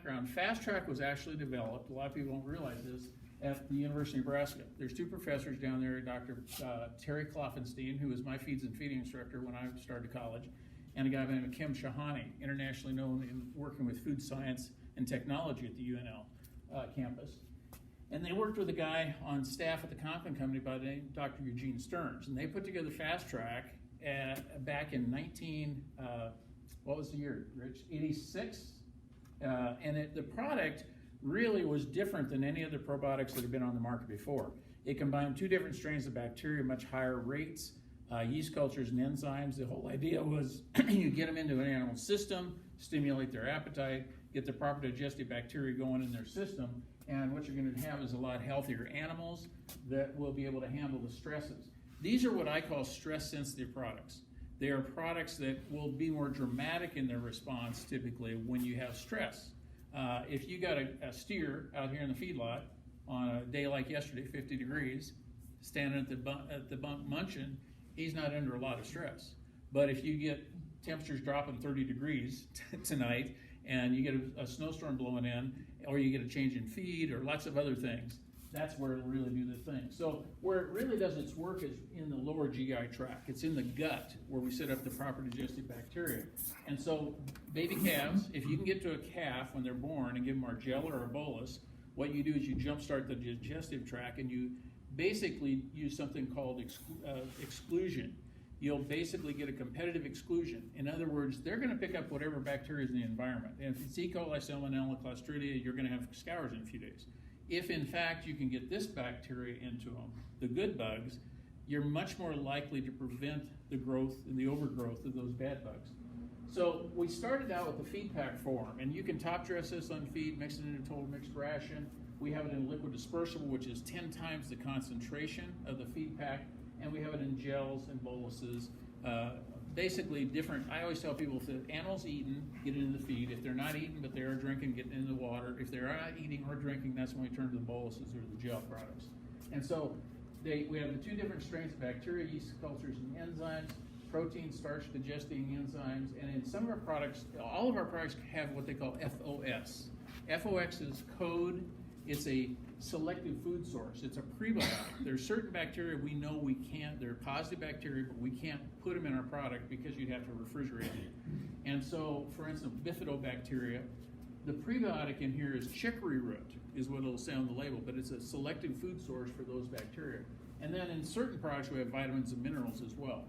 background, FASTRACK was actually developed, a lot of people don't realize this, at the University of Nebraska. There's two professors down there, Dr. Terry Kloffenstein, who was my feeds and feeding instructor when I started college, and a guy by the name of Kim Shahani, internationally known in working with food science and technology at the UNL campus. And they worked with a guy on staff at the Conklin Company by the name of Dr. Eugene Stearns, and they put together FASTRACK back in what was the year, Rich? 86? And the product really was different than any other probiotics that had been on the market before. It combined two different strains of bacteria, much higher rates, yeast cultures and enzymes. The whole idea was you get them into an animal system, stimulate their appetite, get the proper digestive bacteria going in their system, and what you're going to have is a lot healthier animals that will be able to handle the stresses. These are what I call stress-sensitive products. They are products that will be more dramatic in their response typically when you have stress. If you got a steer out here in the feedlot on a day like yesterday, 50 degrees, standing at the bunk munching, he's not under a lot of stress. But if you get temperatures dropping 30 degrees tonight and you get a snowstorm blowing in, or you get a change in feed or lots of other things, that's where it'll really do the thing. So where it really does its work is in the lower GI tract. It's in the gut where we set up the proper digestive bacteria. And so baby calves, if you can get to a calf when they're born and give them Margella or a bolus, what you do is you jumpstart the digestive tract and you basically use something called exclusion. You'll basically get a competitive exclusion. In other words, they're going to pick up whatever bacteria is in the environment. And if it's E. coli, Salmonella, Clostridia, you're going to have scours in a few days. If in fact you can get this bacteria into them, the good bugs, you're much more likely to prevent the growth and the overgrowth of those bad bugs. So we started out with the feed pack form, and you can top dress this on feed, mix it in a total mixed ration. We have it in liquid dispersible, which is 10 times the concentration of the feed pack, and we have it in gels and boluses. Basically different. I always tell people if the animal's eating, get it in the feed. If they're not eating but they are drinking, get it in the water. If they're not eating or drinking, that's when we turn to the boluses or the gel products. And so we have the two different strains of bacteria, yeast cultures, and enzymes, protein, starch digesting enzymes, and in some of our products, all of our products have what they call FOS. FOX is code. It's a selective food source. It's a prebiotic. There's certain bacteria we know we can't, they're positive bacteria, but we can't put them in our product because you'd have to refrigerate them. And so, for instance, bifidobacteria, the prebiotic in here is chicory root, is what it'll say on the label, but it's a selective food source for those bacteria. And then in certain products we have vitamins and minerals as well.